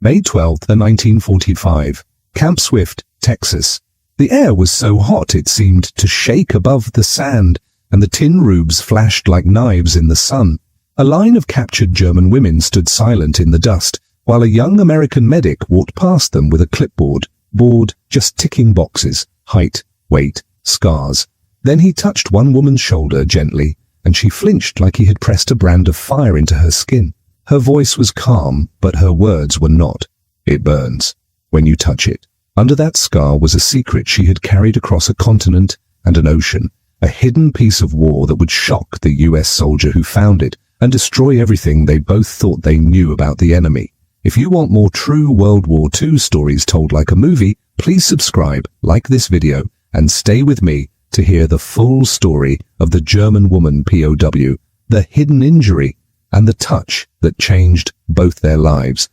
May 12, 1945. Camp Swift, Texas. The air was so hot it seemed to shake above the sand, and the tin roofs flashed like knives in the sun. A line of captured German women stood silent in the dust, while a young American medic walked past them with a clipboard, bored, just ticking boxes, height, weight, scars. Then he touched one woman's shoulder gently, and she flinched like he had pressed a brand of fire into her skin. Her voice was calm, but her words were not. It burns when you touch it. Under that scar was a secret she had carried across a continent and an ocean, a hidden piece of war that would shock the US soldier who found it and destroy everything they both thought they knew about the enemy. If you want more true World War II stories told like a movie, please subscribe, like this video, and stay with me to hear the full story of the German woman POW, the hidden injury, and the touch that changed both their lives.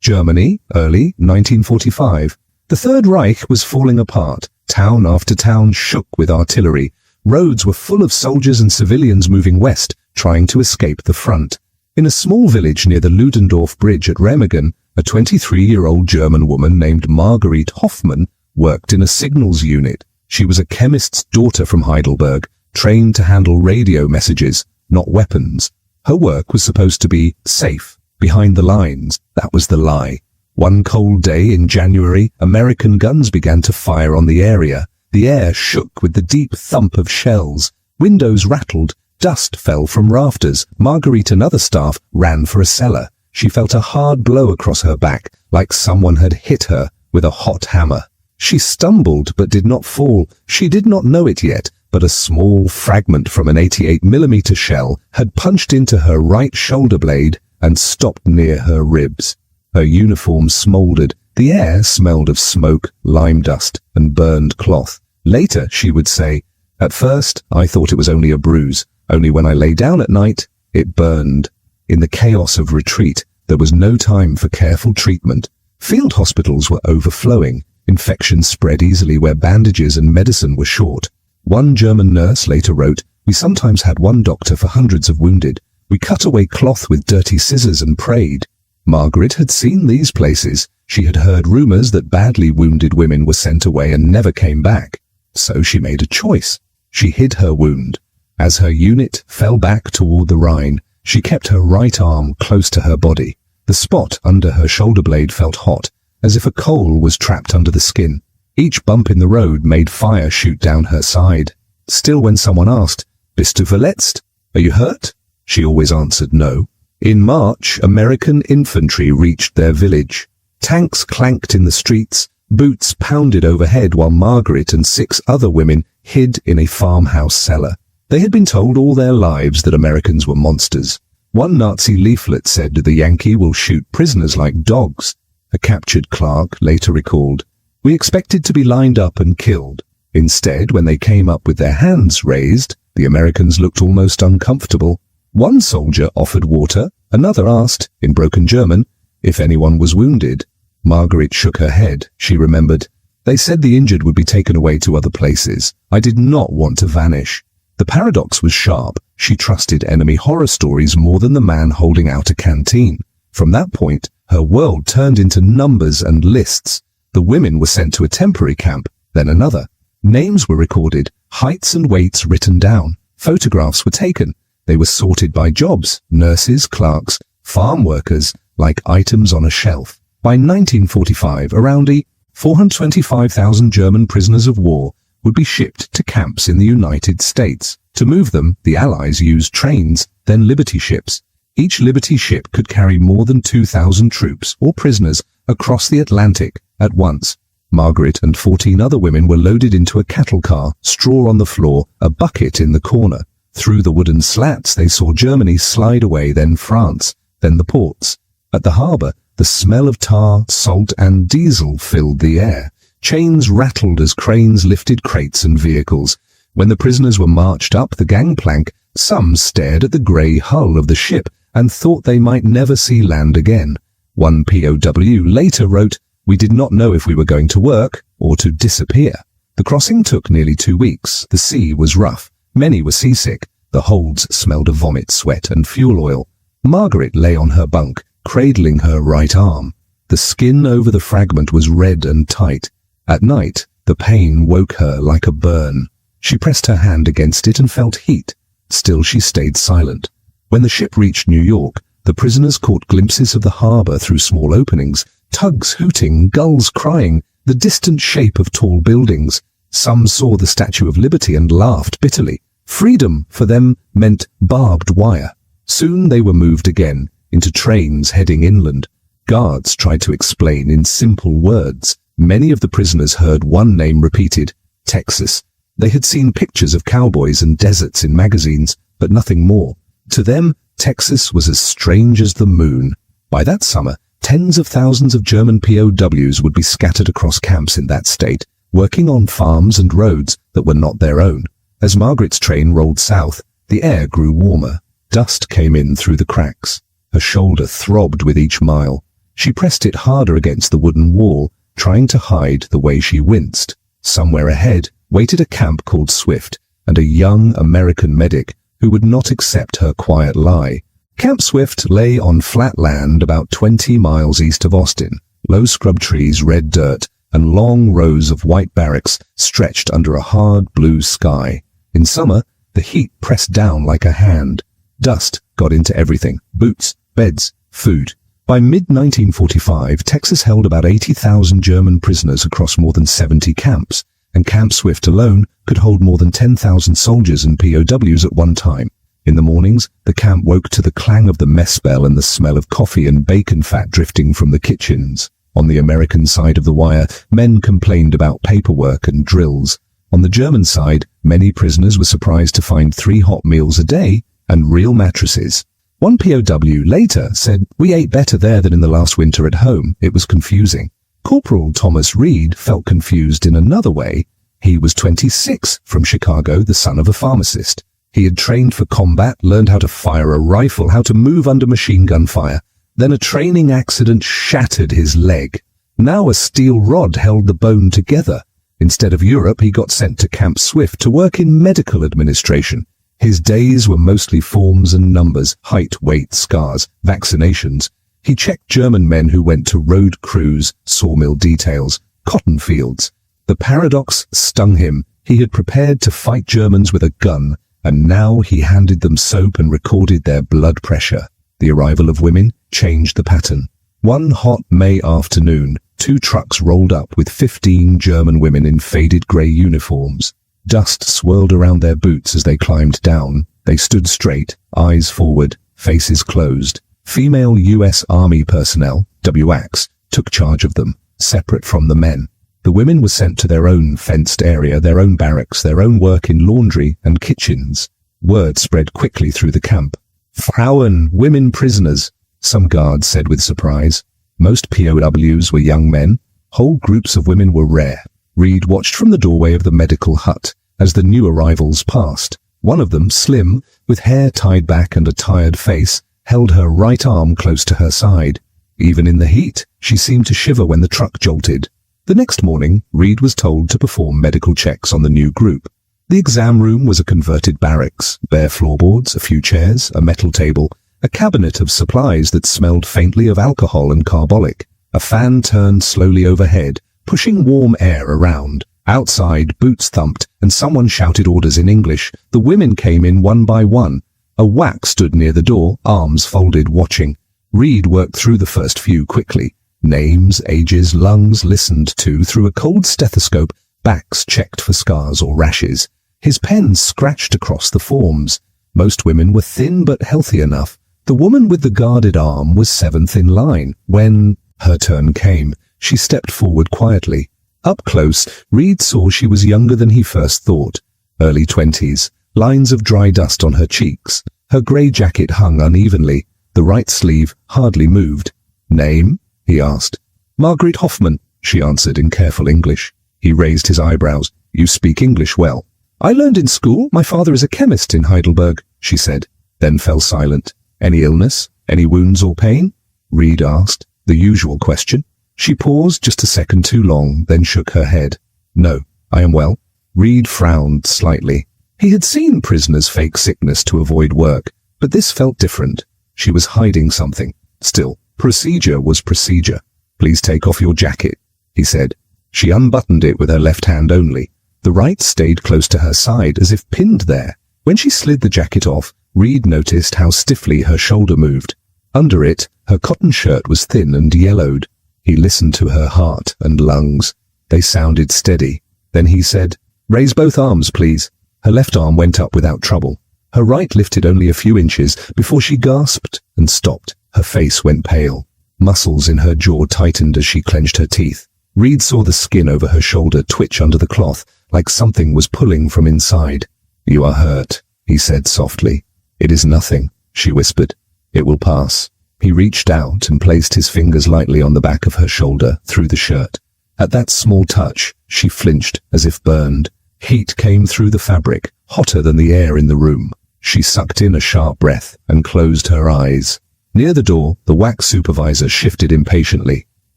Germany, early 1945. The Third Reich was falling apart. Town after town shook with artillery. Roads were full of soldiers and civilians moving west, trying to escape the front. In a small village near the Ludendorff Bridge at Remagen, a 23-year-old German woman named Marguerite Hoffmann worked in a signals unit. She was a chemist's daughter from Heidelberg, trained to handle radio messages, not weapons. Her work was supposed to be safe, behind the lines. That was the lie. One cold day in January, American guns began to fire on the area. The air shook with the deep thump of shells. Windows rattled. Dust fell from rafters. Marguerite and other staff ran for a cellar. She felt a hard blow across her back, like someone had hit her with a hot hammer. She stumbled but did not fall. She did not know it yet, but a small fragment from an 88mm shell had punched into her right shoulder blade and stopped near her ribs. Her uniform smoldered. The air smelled of smoke, lime dust, and burned cloth. Later, she would say, "At first, I thought it was only a bruise. Only when I lay down at night, it burned." In the chaos of retreat, there was no time for careful treatment. Field hospitals were overflowing. Infections spread easily where bandages and medicine were short. One German nurse later wrote, "We sometimes had one doctor for hundreds of wounded. We cut away cloth with dirty scissors and prayed." Margaret had seen these places. She had heard rumors that badly wounded women were sent away and never came back. So she made a choice. She hid her wound. As her unit fell back toward the Rhine, she kept her right arm close to her body. The spot under her shoulder blade felt hot, as if a coal was trapped under the skin. Each bump in the road made fire shoot down her side. Still, when someone asked, "Bist du verletzt? Are you hurt?" she always answered no. In March, American infantry reached their village. Tanks clanked in the streets, boots pounded overhead while Margaret and 6 other women hid in a farmhouse cellar. They had been told all their lives that Americans were monsters. One Nazi leaflet said the Yankee will shoot prisoners like dogs. A captured clerk later recalled, "We expected to be lined up and killed. Instead, when they came up with their hands raised, the Americans looked almost uncomfortable. One soldier offered water. Another asked, in broken German, if anyone was wounded. Margaret shook her head. She remembered, "They said the injured would be taken away to other places. I did not want to vanish." The paradox was sharp. She trusted enemy horror stories more than the man holding out a canteen. From that point, her world turned into numbers and lists. The women were sent to a temporary camp, then another. Names were recorded, heights and weights written down. Photographs were taken. They were sorted by jobs, nurses, clerks, farm workers, like items on a shelf. By 1945, around 425,000 German prisoners of war would be shipped to camps in the United States. To move them, the Allies used trains, then Liberty ships. Each Liberty ship could carry more than 2,000 troops or prisoners across the Atlantic at once. Margaret and 14 other women were loaded into a cattle car, straw on the floor, a bucket in the corner. Through the wooden slats, they saw Germany slide away, then France, then the ports. At the harbor, the smell of tar, salt, and diesel filled the air. Chains rattled as cranes lifted crates and vehicles. When the prisoners were marched up the gangplank, some stared at the grey hull of the ship and thought they might never see land again. One POW later wrote, "We did not know if we were going to work or to disappear." The crossing took nearly 2 weeks. The sea was rough. Many were seasick. The holds smelled of vomit, sweat, and fuel oil. Margaret lay on her bunk, cradling her right arm. The skin over the fragment was red and tight. At night, the pain woke her like a burn. She pressed her hand against it and felt heat. Still she stayed silent. When the ship reached New York, the prisoners caught glimpses of the harbor through small openings, tugs hooting, gulls crying, the distant shape of tall buildings. Some saw the Statue of Liberty and laughed bitterly. Freedom, for them, meant barbed wire. Soon they were moved again, into trains heading inland. Guards tried to explain in simple words. Many of the prisoners heard one name repeated, Texas. They had seen pictures of cowboys and deserts in magazines, but nothing more. To them, Texas was as strange as the moon. By that summer, tens of thousands of German POWs would be scattered across camps in that state, working on farms and roads that were not their own. As Margaret's train rolled south, the air grew warmer. Dust came in through the cracks. Her shoulder throbbed with each mile. She pressed it harder against the wooden wall, trying to hide the way she winced. Somewhere ahead waited a camp called Swift, and a young American medic who would not accept her quiet lie. Camp Swift lay on flat land about 20 miles east of Austin. Low scrub trees, red dirt, and long rows of white barracks stretched under a hard blue sky. In summer, the heat pressed down like a hand. Dust got into everything: boots, beds, food. By mid-1945, Texas held about 80,000 German prisoners across more than 70 camps, and Camp Swift alone could hold more than 10,000 soldiers and POWs at one time. In the mornings, the camp woke to the clang of the mess bell and the smell of coffee and bacon fat drifting from the kitchens. On the American side of the wire, men complained about paperwork and drills. On the German side, many prisoners were surprised to find 3 hot meals a day and real mattresses. One POW later said, "We ate better there than in the last winter at home. It was confusing." Corporal Thomas Reed felt confused in another way. He was 26, from Chicago, the son of a pharmacist. He had trained for combat, learned how to fire a rifle, how to move under machine gun fire. Then a training accident shattered his leg. Now a steel rod held the bone together. Instead of Europe, he got sent to Camp Swift to work in medical administration. His days were mostly forms and numbers, height, weight, scars, vaccinations. He checked German men who went to road crews, sawmill details, cotton fields. The paradox stung him. He had prepared to fight Germans with a gun, and now he handed them soap and recorded their blood pressure. The arrival of women changed the pattern. One hot May afternoon, 2 trucks rolled up with 15 German women in faded grey uniforms. Dust swirled around their boots as they climbed down. They stood straight, eyes forward, faces closed. Female U.S. Army personnel, WWII, took charge of them, separate from the men. The women were sent to their own fenced area, their own barracks, their own work in laundry and kitchens. Word spread quickly through the camp. Frauen, women prisoners, some guards said with surprise. Most POWs were young men. Whole groups of women were rare. Reed watched from the doorway of the medical hut as the new arrivals passed. One of them, slim, with hair tied back and a tired face, held her right arm close to her side. Even in the heat, she seemed to shiver when the truck jolted. The next morning, Reed was told to perform medical checks on the new group. The exam room was a converted barracks, bare floorboards, a few chairs, a metal table, a cabinet of supplies that smelled faintly of alcohol and carbolic. A fan turned slowly overhead, pushing warm air around. Outside, boots thumped, and someone shouted orders in English. The women came in one by one. A WAC stood near the door, arms folded, watching. Reed worked through the first few quickly. Names, ages, lungs listened to through a cold stethoscope, backs checked for scars or rashes. His pen scratched across the forms. Most women were thin but healthy enough. The woman with the guarded arm was 7th in line. When her turn came, she stepped forward quietly. Up close, Reed saw she was younger than he first thought. Early 20s, lines of dry dust on her cheeks. Her grey jacket hung unevenly. The right sleeve hardly moved. "Name?" he asked. "Margaret Hoffman," she answered in careful English. He raised his eyebrows. "You speak English well." "I learned in school. My father is a chemist in Heidelberg," she said, then fell silent. "Any illness? Any wounds or pain?" Reed asked, the usual question. She paused just a second too long, then shook her head. "No, I am well." Reed frowned slightly. He had seen prisoners fake sickness to avoid work, but this felt different. She was hiding something. Still, Procedure was procedure. "Please take off your jacket," he said. She unbuttoned it with her left hand only. The right stayed close to her side, as if pinned there. When she slid the jacket off, Reed noticed how stiffly her shoulder moved. Under it, her cotton shirt was thin and yellowed. He listened to her heart and lungs. They sounded steady. Then he said, "Raise both arms, please." Her left arm went up without trouble. Her right lifted only a few inches before she gasped and stopped. Her face went pale. Muscles in her jaw tightened as she clenched her teeth. Reed saw the skin over her shoulder twitch under the cloth, like something was pulling from inside. "You are hurt," he said softly. "It is nothing," she whispered. "It will pass." He reached out and placed his fingers lightly on the back of her shoulder, through the shirt. At that small touch, she flinched as if burned. Heat came through the fabric, hotter than the air in the room. She sucked in a sharp breath and closed her eyes. Near the door, the WWII supervisor shifted impatiently.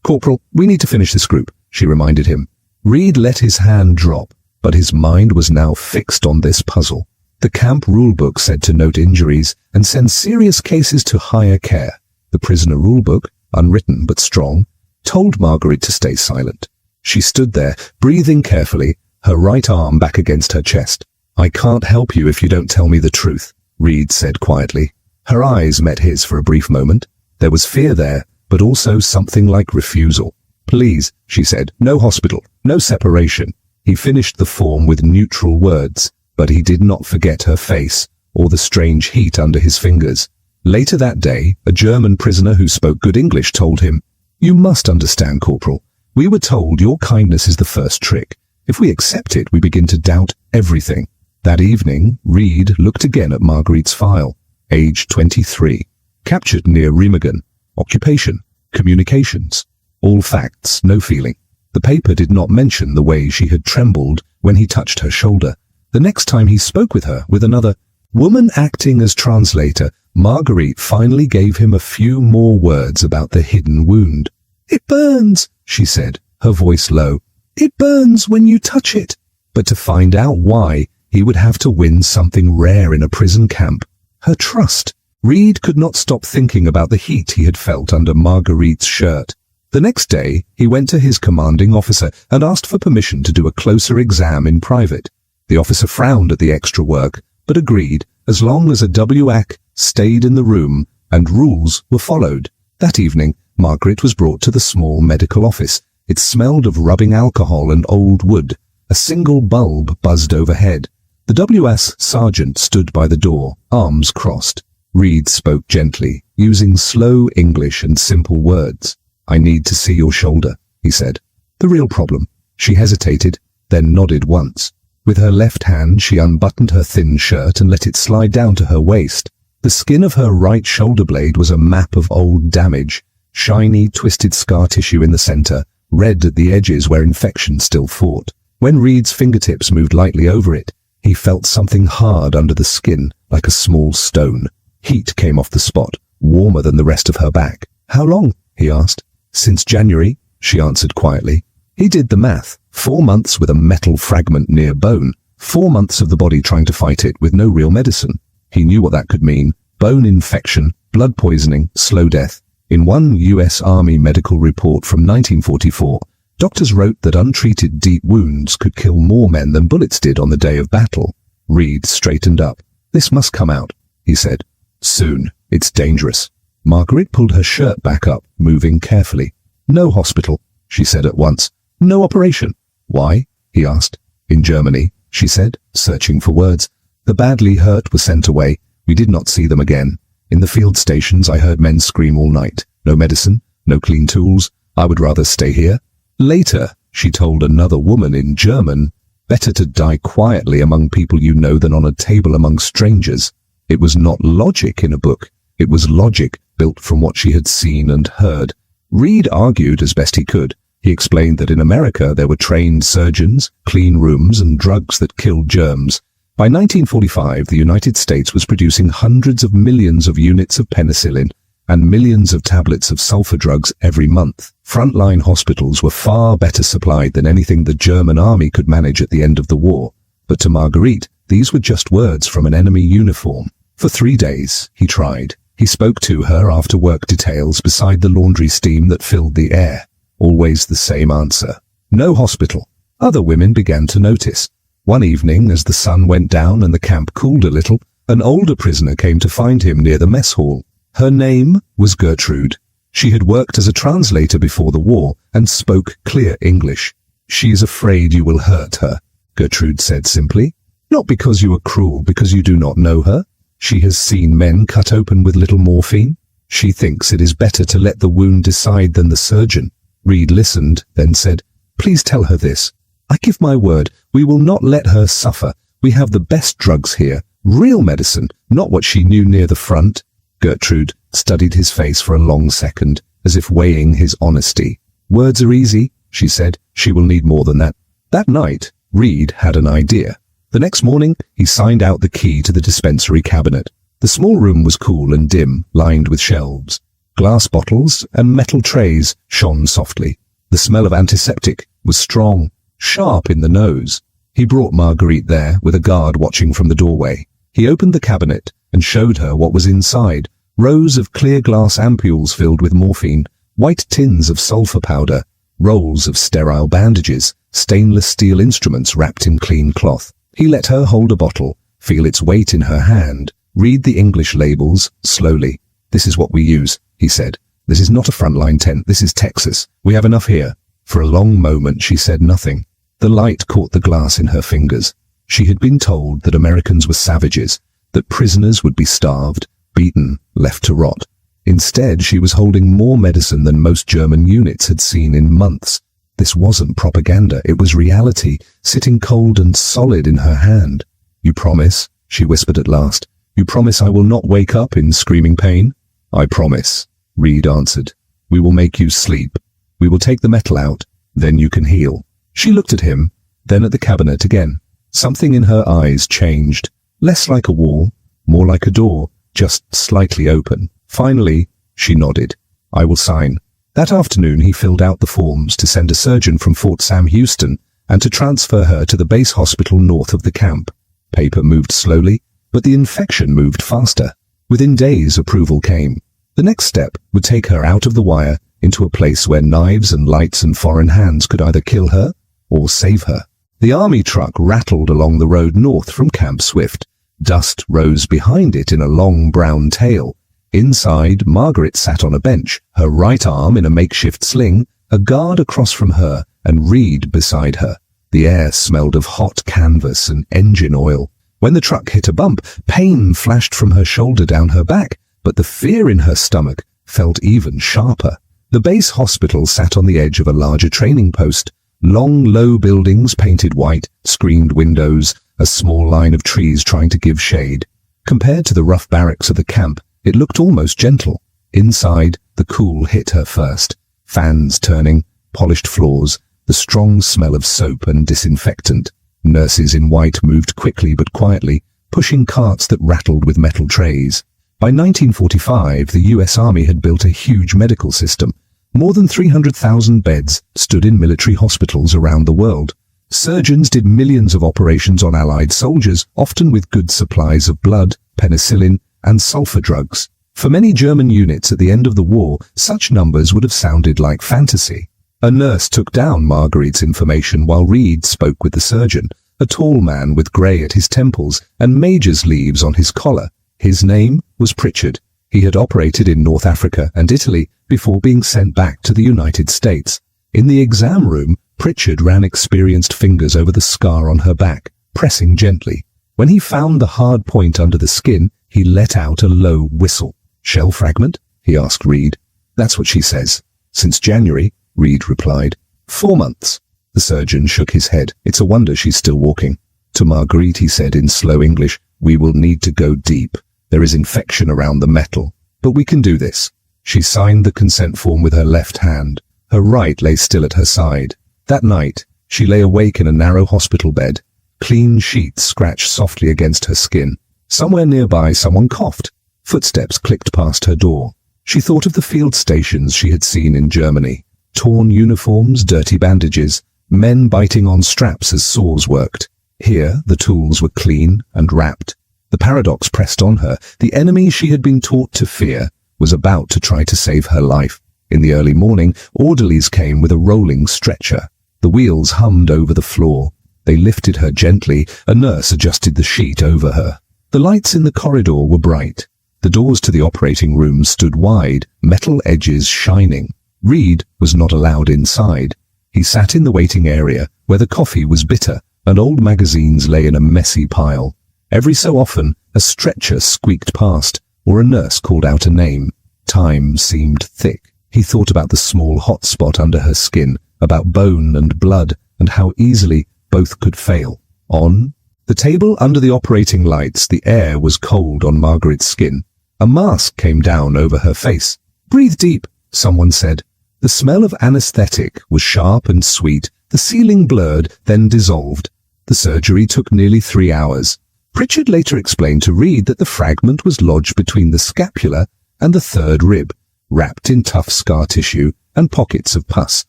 "Corporal, we need to finish this group," she reminded him. Reed let his hand drop, but his mind was now fixed on this puzzle. The camp rulebook said to note injuries and send serious cases to higher care. The prisoner rulebook, unwritten but strong, told Marguerite to stay silent. She stood there, breathing carefully, her right arm back against her chest. "I can't help you if you don't tell me the truth," Reed said quietly. Her eyes met his for a brief moment. There was fear there, but also something like refusal. "Please," she said, "no hospital, no separation." He finished the form with neutral words, but he did not forget her face or the strange heat under his fingers. Later that day, a German prisoner who spoke good English told him, "You must understand, Corporal. We were told your kindness is the first trick. If we accept it, we begin to doubt everything." That evening, Reed looked again at Marguerite's file. Age 23. Captured near Remagen. Occupation. Communications. All facts, no feeling. The paper did not mention the way she had trembled when he touched her shoulder. The next time he spoke with her, with another woman acting as translator, Marguerite finally gave him a few more words about the hidden wound. "It burns," she said, her voice low. "It burns when you touch it." But to find out why, he would have to win something rare in a prison camp. Her trust. Reed could not stop thinking about the heat he had felt under Marguerite's shirt. The next day, he went to his commanding officer and asked for permission to do a closer exam in private. The officer frowned at the extra work, but agreed as long as a WWII stayed in the room and rules were followed. That evening, Margaret was brought to the small medical office. It smelled of rubbing alcohol and old wood. A single bulb buzzed overhead. The WS sergeant stood by the door, arms crossed. Reed spoke gently, using slow English and simple words. "I need to see your shoulder," he said. "The real problem." She hesitated, then nodded once. With her left hand, she unbuttoned her thin shirt and let it slide down to her waist. The skin of her right shoulder blade was a map of old damage, shiny, twisted scar tissue in the center, red at the edges where infection still fought. When Reed's fingertips moved lightly over it, he felt something hard under the skin, like a small stone. Heat came off the spot, warmer than the rest of her back. "How long?" he asked. "Since January," she answered quietly. He did the math. 4 months with a metal fragment near bone. 4 months of the body trying to fight it with no real medicine. He knew what that could mean. Bone infection, blood poisoning, slow death. In one U.S. Army medical report from 1944, doctors wrote that untreated deep wounds could kill more men than bullets did on the day of battle. Reed straightened up. "This must come out," he said. "Soon. It's dangerous." Marguerite pulled her shirt back up, moving carefully. "No hospital," she said at once. "No operation." "Why?" he asked. "In Germany," she said, searching for words. "The badly hurt were sent away. We did not see them again. In the field stations I heard men scream all night. No medicine, no clean tools. I would rather stay here." Later, she told another woman in German, "Better to die quietly among people you know than on a table among strangers." It was not logic in a book. It was logic built from what she had seen and heard. Reed argued as best he could. He explained that in America there were trained surgeons, clean rooms, and drugs that killed germs. By 1945, the United States was producing hundreds of millions of units of penicillin and millions of tablets of sulfur drugs every month. Frontline hospitals were far better supplied than anything the German army could manage at the end of the war. But to Marguerite, these were just words from an enemy uniform. For 3 days, he tried. He spoke to her after work details beside the laundry steam that filled the air. Always the same answer. No hospital. Other women began to notice. One evening, as the sun went down and the camp cooled a little, an older prisoner came to find him near the mess hall. Her name was Gertrude. She had worked as a translator before the war and spoke clear English. "She is afraid you will hurt her," Gertrude said simply. "Not because you are cruel, because you do not know her. She has seen men cut open with little morphine. She thinks it is better to let the wound decide than the surgeon." Reed listened, then said, "Please tell her this. I give my word, we will not let her suffer. We have the best drugs here, real medicine, not what she knew near the front." Gertrude studied his face for a long second, as if weighing his honesty. "Words are easy," she said. "She will need more than that." That night, Reed had an idea. The next morning, he signed out the key to the dispensary cabinet. The small room was cool and dim, lined with shelves. Glass bottles and metal trays shone softly. The smell of antiseptic was strong, sharp in the nose. He brought Marguerite there, with a guard watching from the doorway. He opened the cabinet and showed her what was inside. Rows of clear glass ampoules filled with morphine, white tins of sulfur powder, rolls of sterile bandages, stainless steel instruments wrapped in clean cloth. He let her hold a bottle, feel its weight in her hand, read the English labels slowly. "This is what we use," he said. "This is not a frontline tent. This is Texas. We have enough here." For a long moment she said nothing. The light caught the glass in her fingers. She had been told that Americans were savages, that prisoners would be starved, beaten, left to rot. Instead, she was holding more medicine than most German units had seen in months. This wasn't propaganda, it was reality, sitting cold and solid in her hand. "You promise?" she whispered at last. "You promise I will not wake up in screaming pain?" "I promise," Reed answered. "We will make you sleep. We will take the metal out, then you can heal." She looked at him, then at the cabinet again. Something in her eyes changed, less like a wall, more like a door, just slightly open. Finally, she nodded. "I will sign." That afternoon he filled out the forms to send a surgeon from Fort Sam Houston and to transfer her to the base hospital north of the camp. Paper moved slowly, but the infection moved faster. Within days, approval came. The next step would take her out of the wire into a place where knives and lights and foreign hands could either kill her or save her. The army truck rattled along the road north from Camp Swift. Dust rose behind it in a long brown tail. Inside, Margaret sat on a bench, her right arm in a makeshift sling, a guard across from her, and Reed beside her. The air smelled of hot canvas and engine oil. When the truck hit a bump, pain flashed from her shoulder down her back, but the fear in her stomach felt even sharper. The base hospital sat on the edge of a larger training post. Long, low buildings painted white, screened windows, a small line of trees trying to give shade. Compared to the rough barracks of the camp, it looked almost gentle. Inside, the cool hit her first. Fans turning, polished floors, the strong smell of soap and disinfectant. Nurses in white moved quickly but quietly, pushing carts that rattled with metal trays. By 1945, the US Army had built a huge medical system. More than 300,000 beds stood in military hospitals around the world. Surgeons did millions of operations on Allied soldiers, often with good supplies of blood, penicillin, and sulfur drugs. For many German units at the end of the war, such numbers would have sounded like fantasy. A nurse took down Marguerite's information while Reed spoke with the surgeon, a tall man with grey at his temples and major's leaves on his collar. His name was Pritchard. He had operated in North Africa and Italy before being sent back to the United States. In the exam room, Pritchard ran experienced fingers over the scar on her back, pressing gently. When he found the hard point under the skin, he let out a low whistle. "Shell fragment?" he asked Reed. "That's what she says." "Since January," Reed replied. 4 months. The surgeon shook his head. "It's a wonder she's still walking." To Marguerite he said in slow English, "We will need to go deep. There is infection around the metal, but we can do this." She signed the consent form with her left hand. Her right lay still at her side. That night, she lay awake in a narrow hospital bed. Clean sheets scratched softly against her skin. Somewhere nearby, someone coughed. Footsteps clicked past her door. She thought of the field stations she had seen in Germany. Torn uniforms, dirty bandages, men biting on straps as saws worked. Here, the tools were clean and wrapped. The paradox pressed on her. The enemy she had been taught to fear was about to try to save her life. In the early morning, orderlies came with a rolling stretcher. The wheels hummed over the floor. They lifted her gently. A nurse adjusted the sheet over her. The lights in the corridor were bright. The doors to the operating room stood wide, metal edges shining. Reed was not allowed inside. He sat in the waiting area, where the coffee was bitter and old magazines lay in a messy pile. Every so often, a stretcher squeaked past, or a nurse called out a name. Time seemed thick. He thought about the small hot spot under her skin, about bone and blood, and how easily both could fail. On the table under the operating lights, the air was cold on Margaret's skin. A mask came down over her face. "Breathe deep," someone said. The smell of anesthetic was sharp and sweet. The ceiling blurred, then dissolved. The surgery took nearly 3 hours. Pritchard later explained to Reed that the fragment was lodged between the scapula and the third rib, wrapped in tough scar tissue and pockets of pus.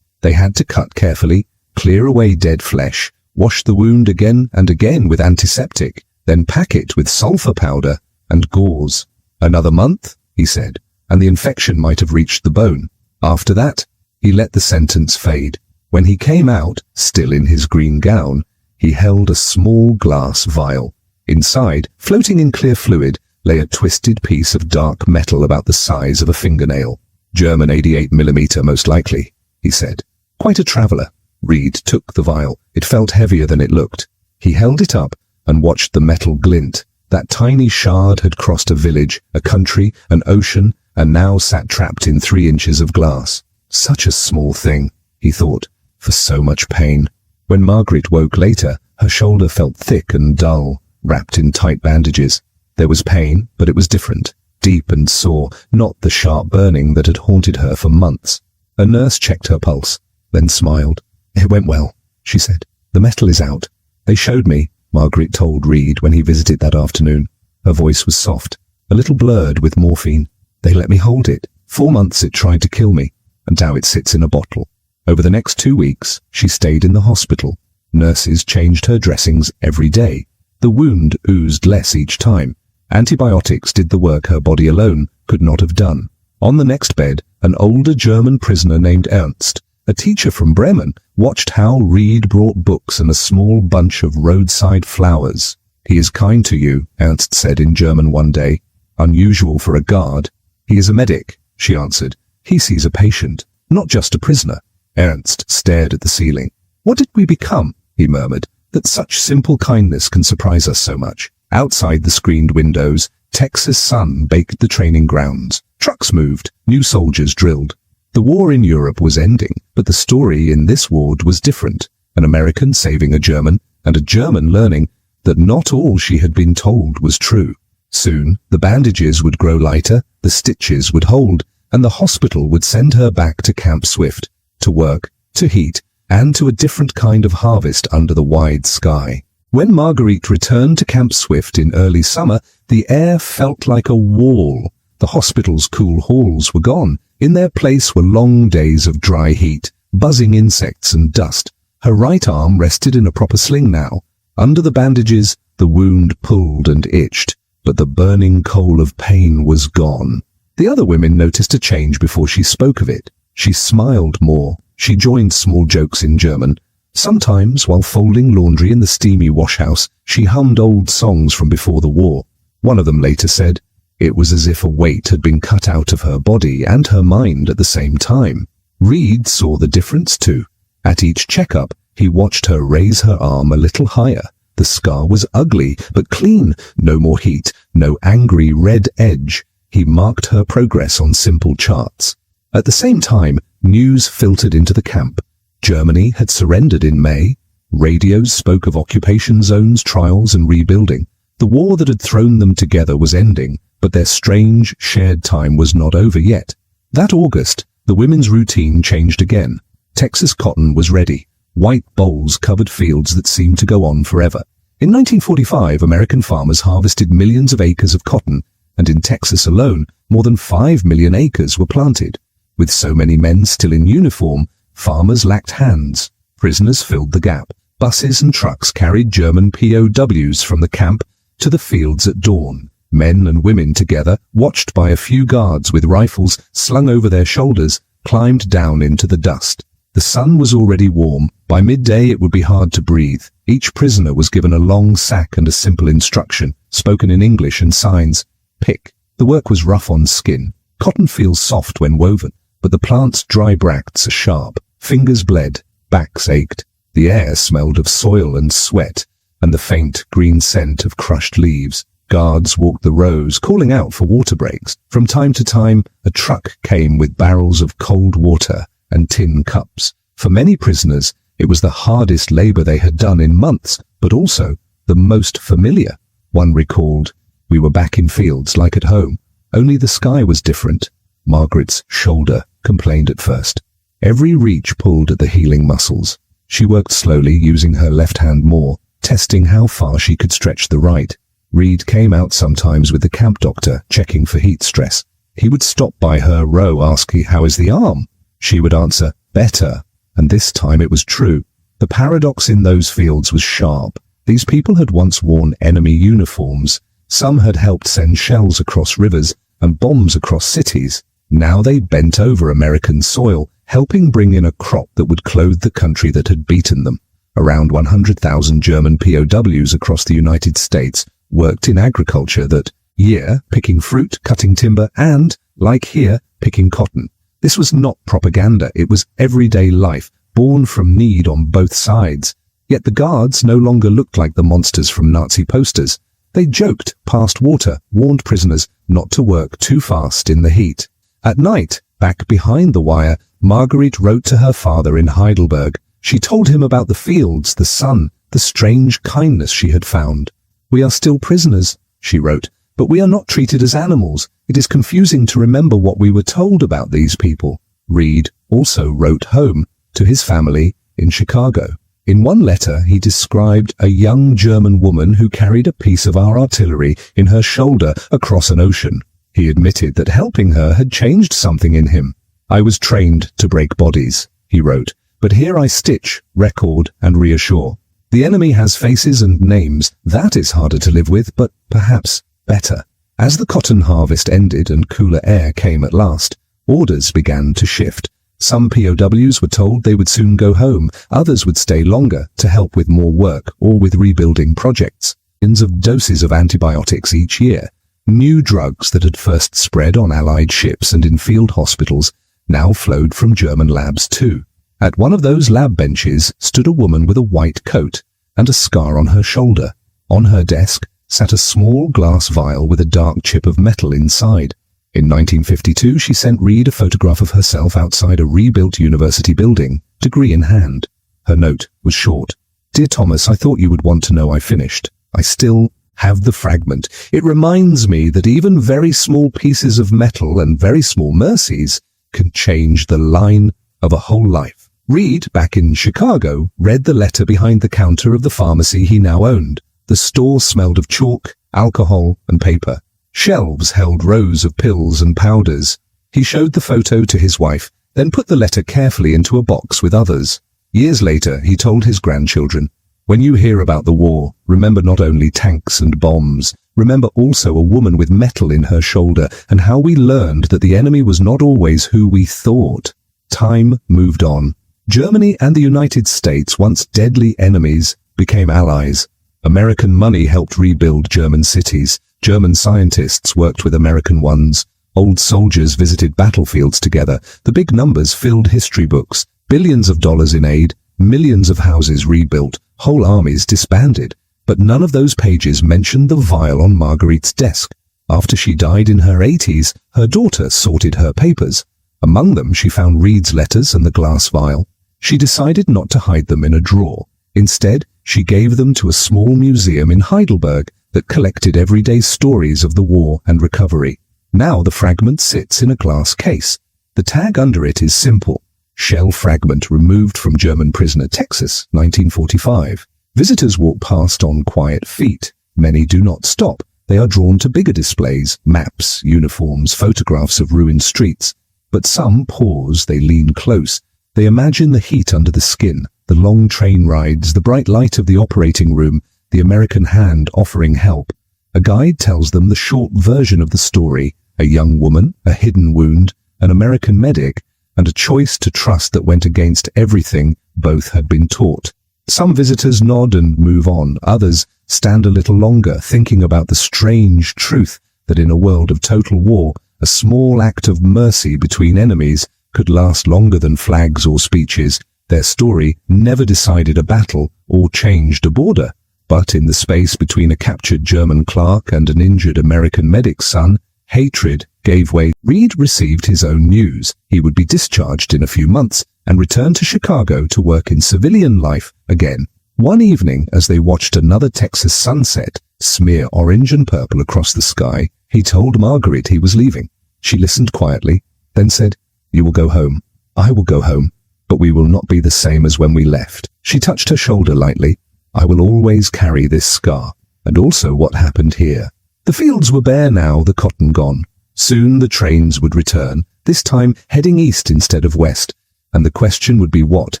They had to cut carefully, clear away dead flesh, wash the wound again and again with antiseptic, then pack it with sulfur powder and gauze. "Another month," he said, "and the infection might have reached the bone." After that, he let the sentence fade. When he came out, still in his green gown, he held a small glass vial. Inside, floating in clear fluid, lay a twisted piece of dark metal about the size of a fingernail. "German 88mm most likely," he said. "Quite a traveller." Reed took the vial. It felt heavier than it looked. He held it up and watched the metal glint. That tiny shard had crossed a village, a country, an ocean, and now sat trapped in 3 inches of glass. Such a small thing, he thought, for so much pain. When Margaret woke later, her shoulder felt thick and dull, wrapped in tight bandages. There was pain, but it was different, deep and sore, not the sharp burning that had haunted her for months. A nurse checked her pulse, then smiled. "It went well," she said. "The metal is out. They showed me," Margaret told Reed when he visited that afternoon. Her voice was soft, a little blurred with morphine. "They let me hold it. 4 months it tried to kill me, and now it sits in a bottle." Over the next 2 weeks, she stayed in the hospital. Nurses changed her dressings every day. The wound oozed less each time. Antibiotics did the work her body alone could not have done. On the next bed, an older German prisoner named Ernst, a teacher from Bremen, watched how Reed brought books and a small bunch of roadside flowers. "He is kind to you," Ernst said in German one day. "Unusual for a guard." "He is a medic," she answered. "He sees a patient, not just a prisoner." Ernst stared at the ceiling. "What did we become?" he murmured, "that such simple kindness can surprise us so much?" Outside the screened windows, Texas sun baked the training grounds. Trucks moved, new soldiers drilled. The war in Europe was ending, but the story in this ward was different. An American saving a German, and a German learning that not all she had been told was true. Soon, the bandages would grow lighter, the stitches would hold, and the hospital would send her back to Camp Swift, to work, to heat, and to a different kind of harvest under the wide sky. When Marguerite returned to Camp Swift in early summer, the air felt like a wall. The hospital's cool halls were gone. In their place were long days of dry heat, buzzing insects and dust. Her right arm rested in a proper sling now. Under the bandages, the wound pulled and itched, but the burning coal of pain was gone. The other women noticed a change before she spoke of it. She smiled more. She joined small jokes in German. Sometimes, while folding laundry in the steamy washhouse, she hummed old songs from before the war. One of them later said, "It was as if a weight had been cut out of her body and her mind at the same time." Reed saw the difference too. At each checkup, he watched her raise her arm a little higher. The scar was ugly, but clean. No more heat, no angry red edge. He marked her progress on simple charts. At the same time, news filtered into the camp. Germany had surrendered in May. Radios spoke of occupation zones, trials, and rebuilding. The war that had thrown them together was ending, but their strange, shared time was not over yet. That August, the women's routine changed again. Texas cotton was ready. White bowls covered fields that seemed to go on forever. In 1945, American farmers harvested millions of acres of cotton, and in Texas alone, more than 5 million acres were planted. With so many men still in uniform, farmers lacked hands. Prisoners filled the gap. Buses and trucks carried German POWs from the camp to the fields at dawn. Men and women together, watched by a few guards with rifles slung over their shoulders, climbed down into the dust. The sun was already warm. By midday it would be hard to breathe. Each prisoner was given a long sack and a simple instruction, spoken in English and signs. Pick. The work was rough on skin. Cotton feels soft when woven, but the plant's dry bracts are sharp. Fingers bled, backs ached. The air smelled of soil and sweat, and the faint green scent of crushed leaves. Guards walked the rows, calling out for water breaks. From time to time, a truck came with barrels of cold water and tin cups. For many prisoners, it was the hardest labor they had done in months, but also the most familiar. One recalled, "We were back in fields like at home, only the sky was different." Margaret's shoulder complained at first. Every reach pulled at the healing muscles. She worked slowly, using her left hand more, testing how far she could stretch the right. Reed came out sometimes with the camp doctor, checking for heat stress. He would stop by her row, asking, "How is the arm?" She would answer, "Better." And this time it was true. The paradox in those fields was sharp. These people had once worn enemy uniforms. Some had helped send shells across rivers and bombs across cities. Now they bent over American soil, helping bring in a crop that would clothe the country that had beaten them. Around 100,000 German POWs across the United States worked in agriculture that year, picking fruit, cutting timber, and, like here, picking cotton. This was not propaganda, it was everyday life, born from need on both sides. Yet the guards no longer looked like the monsters from Nazi posters. They joked, passed water, warned prisoners not to work too fast in the heat. At night, back behind the wire, Marguerite wrote to her father in Heidelberg. She told him about the fields, the sun, the strange kindness she had found. "We are still prisoners," she wrote, "but we are not treated as animals. It is confusing to remember what we were told about these people." Reed also wrote home to his family in Chicago. In one letter, he described a young German woman who carried a piece of our artillery in her shoulder across an ocean. He admitted that helping her had changed something in him. "I was trained to break bodies," he wrote, "but here I stitch, record, and reassure. The enemy has faces and names. That is harder to live with, but perhaps better." As the cotton harvest ended and cooler air came at last, orders began to shift. Some POWs were told they would soon go home, others would stay longer to help with more work or with rebuilding projects. Millions of doses of antibiotics each year. New drugs that had first spread on Allied ships and in field hospitals now flowed from German labs too. At one of those lab benches stood a woman with a white coat and a scar on her shoulder. On her desk sat a small glass vial with a dark chip of metal inside. In 1952, she sent Reed a photograph of herself outside a rebuilt university building, degree in hand. Her note was short. "Dear Thomas, I thought you would want to know I finished. I still have the fragment. It reminds me that even very small pieces of metal and very small mercies can change the line of a whole life." Reed, back in Chicago, read the letter behind the counter of the pharmacy he now owned. The store smelled of chalk, alcohol, and paper. Shelves held rows of pills and powders. He showed the photo to his wife, then put the letter carefully into a box with others. Years later, he told his grandchildren, "When you hear about the war, remember not only tanks and bombs, remember also a woman with metal in her shoulder and how we learned that the enemy was not always who we thought." Time moved on. Germany and the United States, once deadly enemies, became allies. American money helped rebuild German cities. German scientists worked with American ones. Old soldiers visited battlefields together. The big numbers filled history books. Billions of dollars in aid, millions of houses rebuilt, whole armies disbanded. But none of those pages mentioned the vial on Marguerite's desk. After she died in her 80s, her daughter sorted her papers. Among them, she found Reed's letters and the glass vial. She decided not to hide them in a drawer. Instead, she gave them to a small museum in Heidelberg that collected everyday stories of the war and recovery. Now the fragment sits in a glass case. The tag under it is simple. Shell fragment removed from German prisoner Texas, 1945. Visitors walk past on quiet feet. Many do not stop. They are drawn to bigger displays, maps, uniforms, photographs of ruined streets. But some pause, they lean close. They imagine the heat under the skin, the long train rides, the bright light of the operating room, the American hand offering help. A guide tells them the short version of the story: a young woman, a hidden wound, an American medic, and a choice to trust that went against everything both had been taught. Some visitors nod and move on. Others stand a little longer, thinking about the strange truth that in a world of total war, a small act of mercy between enemies could last longer than flags or speeches. Their story never decided a battle or changed a border, but in the space between a captured German clerk and an injured American medic's son, hatred gave way. Reed received his own news. He would be discharged in a few months and return to Chicago to work in civilian life again. One evening, as they watched another Texas sunset smear orange and purple across the sky, he told Margaret he was leaving. She listened quietly, then said, "You will go home. I will go home, but we will not be the same as when we left." She touched her shoulder lightly. "I will always carry this scar, and also what happened here." The fields were bare now, the cotton gone. Soon the trains would return, this time heading east instead of west, and the question would be what,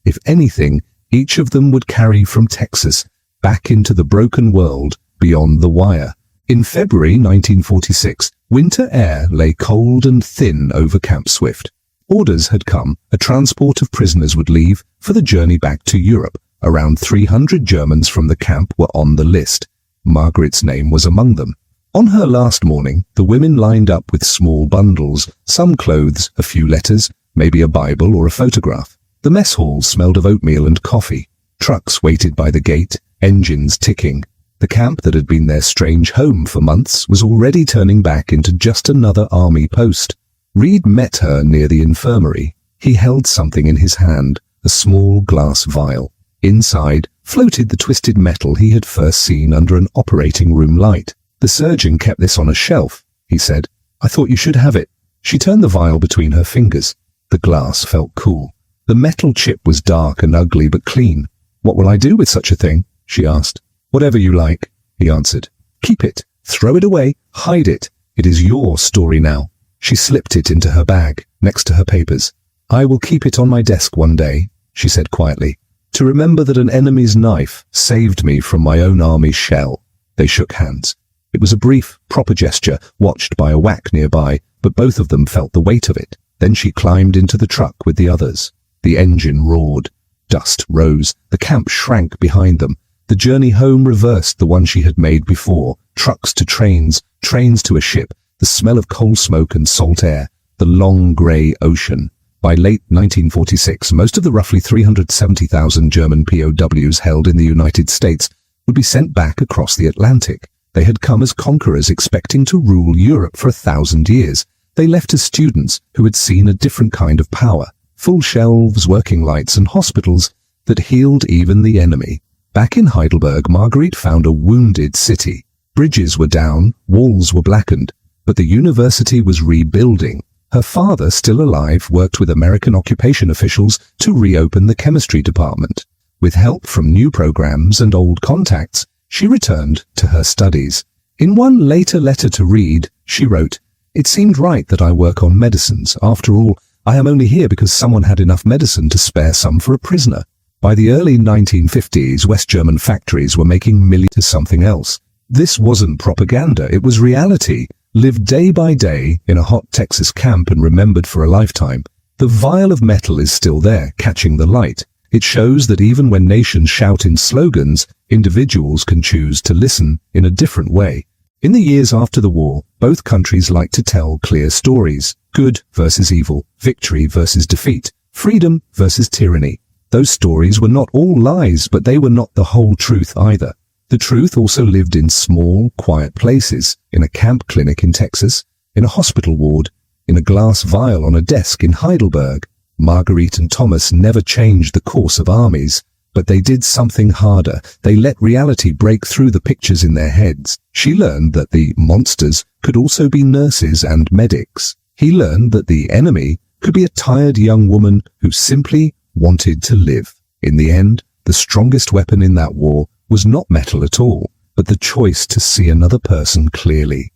if anything, each of them would carry from Texas back into the broken world beyond the wire. In February 1946, winter air lay cold and thin over Camp Swift. Orders had come. A transport of prisoners would leave for the journey back to Europe. Around 300 Germans from the camp were on the list. Margaret's name was among them. On her last morning, the women lined up with small bundles, some clothes, a few letters, maybe a Bible or a photograph. The mess hall smelled of oatmeal and coffee. Trucks waited by the gate, engines ticking. The camp that had been their strange home for months was already turning back into just another army post. Reed met her near the infirmary. He held something in his hand, a small glass vial. Inside floated the twisted metal he had first seen under an operating room light. "The surgeon kept this on a shelf," he said. "I thought you should have it." She turned the vial between her fingers. The glass felt cool. The metal chip was dark and ugly but clean. "What will I do with such a thing?" she asked. "Whatever you like," he answered. "Keep it. Throw it away. Hide it. It is your story now." She slipped it into her bag, next to her papers. "I will keep it on my desk one day," she said quietly, "to remember that an enemy's knife saved me from my own army's shell." They shook hands. It was a brief, proper gesture, watched by a whack nearby, but both of them felt the weight of it. Then she climbed into the truck with the others. The engine roared. Dust rose. The camp shrank behind them. The journey home reversed the one she had made before. Trucks to trains, trains to a ship, the smell of coal smoke and salt air, the long grey ocean. By late 1946, most of the roughly 370,000 German POWs held in the United States would be sent back across the Atlantic. They had come as conquerors expecting to rule Europe for 1,000 years. They left as students who had seen a different kind of power. Full shelves, working lights, and hospitals that healed even the enemy. Back in Heidelberg, Margaret found a wounded city. Bridges were down, walls were blackened, but the university was rebuilding. Her father, still alive, worked with American occupation officials to reopen the chemistry department. With help from new programs and old contacts, she returned to her studies. In one later letter to Reed, she wrote, "It seemed right that I work on medicines. After all, I am only here because someone had enough medicine to spare some for a prisoner." By the early 1950s, West German factories were making millions to something else. This wasn't propaganda, it was reality, lived day by day in a hot Texas camp and remembered for a lifetime. The vial of metal is still there, catching the light. It shows that even when nations shout in slogans, individuals can choose to listen in a different way. In the years after the war, both countries liked to tell clear stories. Good versus evil, victory versus defeat, freedom versus tyranny. Those stories were not all lies, but they were not the whole truth either. The truth also lived in small, quiet places, in a camp clinic in Texas, in a hospital ward, in a glass vial on a desk in Heidelberg. Marguerite and Thomas never changed the course of armies, but they did something harder. They let reality break through the pictures in their heads. She learned that the monsters could also be nurses and medics. He learned that the enemy could be a tired young woman who simply wanted to live. In the end, the strongest weapon in that war was not metal at all, but the choice to see another person clearly.